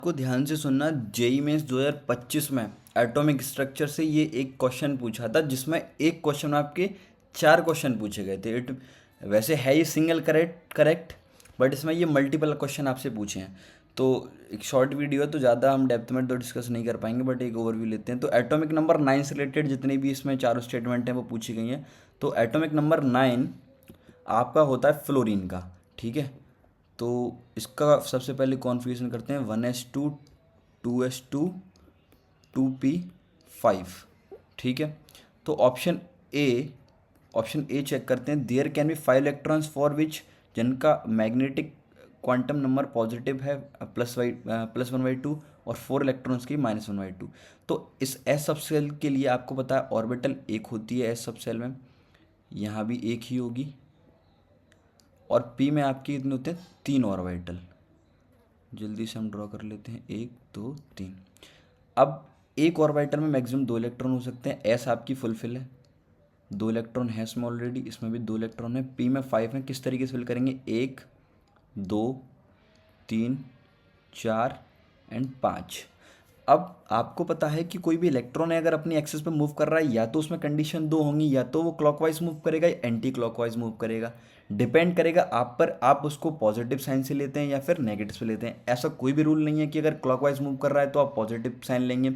को ध्यान से सुनना। जेई मेंस 2025 में एटॉमिक स्ट्रक्चर से ये एक क्वेश्चन पूछा था, जिसमें एक क्वेश्चन में आपके 4 क्वेश्चन पूछे गए थे। इट वैसे है ये सिंगल करेक्ट, बट इसमें ये मल्टीपल क्वेश्चन आपसे पूछे हैं। तो एक शॉर्ट वीडियो है, तो ज़्यादा हम डेप्थ में तो डिस्कस नहीं कर पाएंगे, बट एक ओवरव्यू लेते हैं। तो एटॉमिक नंबर 9 से रिलेटेड जितने भी इसमें चारों स्टेटमेंट हैं वो पूछी गई हैं। तो एटॉमिक नंबर 9 आपका होता है फ्लोरीन का, ठीक है। तो इसका सबसे पहले कॉन्फ़िगरेशन करते हैं 1s2 2s2 2p5, ठीक है। तो ऑप्शन ए चेक करते हैं। There can be 5 electrons for which, जिनका मैग्नेटिक क्वांटम नंबर पॉजिटिव है +1/2 और 4 इलेक्ट्रॉन्स की -1/2। तो इस एस सब सेल के लिए आपको पता है ऑर्बिटल एक होती है एस सब सेल में, यहाँ भी एक ही होगी। और पी में आपके कितने होते हैं? 3 ऑर्बिटल। जल्दी से हम ड्रॉ कर लेते हैं, 1 2 3। अब एक ऑर्बिटल में मैक्सिमम 2 इलेक्ट्रॉन हो सकते हैं। एस आपकी फुलफिल है, 2 इलेक्ट्रॉन है इसमें ऑलरेडी, इसमें भी 2 इलेक्ट्रॉन है। पी में 5 है। किस तरीके से फिल करेंगे? 1 2 3 4 एंड 5। अब आपको पता है कि कोई भी इलेक्ट्रॉन है अगर अपनी एक्सिस पे मूव कर रहा है, या तो उसमें कंडीशन दो होंगी, या तो वो क्लॉकवाइज मूव करेगा या एंटी क्लॉकवाइज मूव करेगा। डिपेंड करेगा आप पर, आप उसको पॉजिटिव साइन से लेते हैं या फिर नेगेटिव से लेते हैं। ऐसा कोई भी रूल नहीं है कि अगर क्लॉकवाइज मूव कर रहा है तो आप पॉजिटिव साइन लेंगे,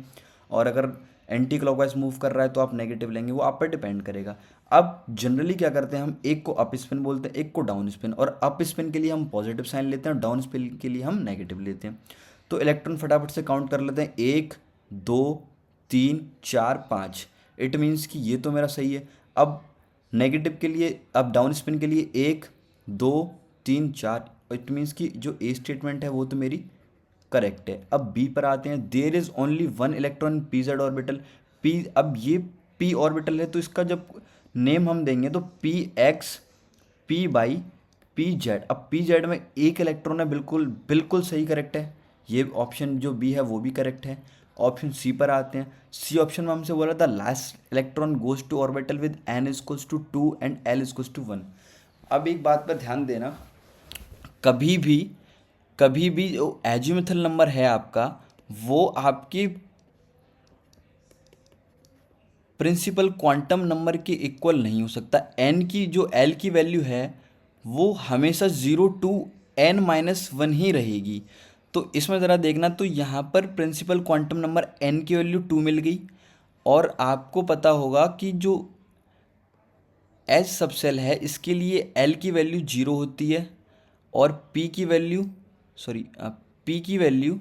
और अगर एंटी क्लॉकवाइज मूव कर रहा है तो आप नेगेटिव लेंगे। वो आप पर डिपेंड करेगा। अब जनरली क्या करते हैं, हम एक को अप स्पिन बोलते हैं, एक को डाउन स्पिन, और अप स्पिन के लिए हम पॉजिटिव साइन लेते हैं, डाउन स्पिन के लिए हम नेगेटिव लेते हैं। तो इलेक्ट्रॉन फटाफट से काउंट कर लेते हैं, 1 2 3 4 5। इट मीन्स कि ये तो मेरा सही है। अब नेगेटिव के लिए, अब डाउन स्पिन के लिए 1 2 3 4, इट मीन्स कि जो ए स्टेटमेंट है वो तो मेरी करेक्ट है। अब बी पर आते हैं। There is only 1 electron P Z orbital. P, अब ये पी ऑर्बिटल है तो इसका जब नेम हम देंगे तो P x P by P Z. अब पी जेड में एक इलेक्ट्रॉन है, बिल्कुल बिल्कुल सही करेक्ट है। ये ऑप्शन जो बी है वो भी करेक्ट है। ऑप्शन सी पर आते हैं। सी ऑप्शन में हमसे बोला था last electron goes to orbital with n equals to 2 and l equals to 1। अब एक बात पर ध्यान देना, कभी भी जो एजिमुथल नंबर है आपका, वो आपकी प्रिंसिपल क्वांटम नंबर के इक्वल नहीं हो सकता। एन की जो एल की वैल्यू है वो हमेशा 0 टू n-1 ही रहेगी। तो इसमें ज़रा देखना, तो यहाँ पर प्रिंसिपल क्वांटम नंबर n की वैल्यू 2 मिल गई, और आपको पता होगा कि जो एच सबसेल है इसके लिए एल की वैल्यू 0 होती है, और पी की वैल्यू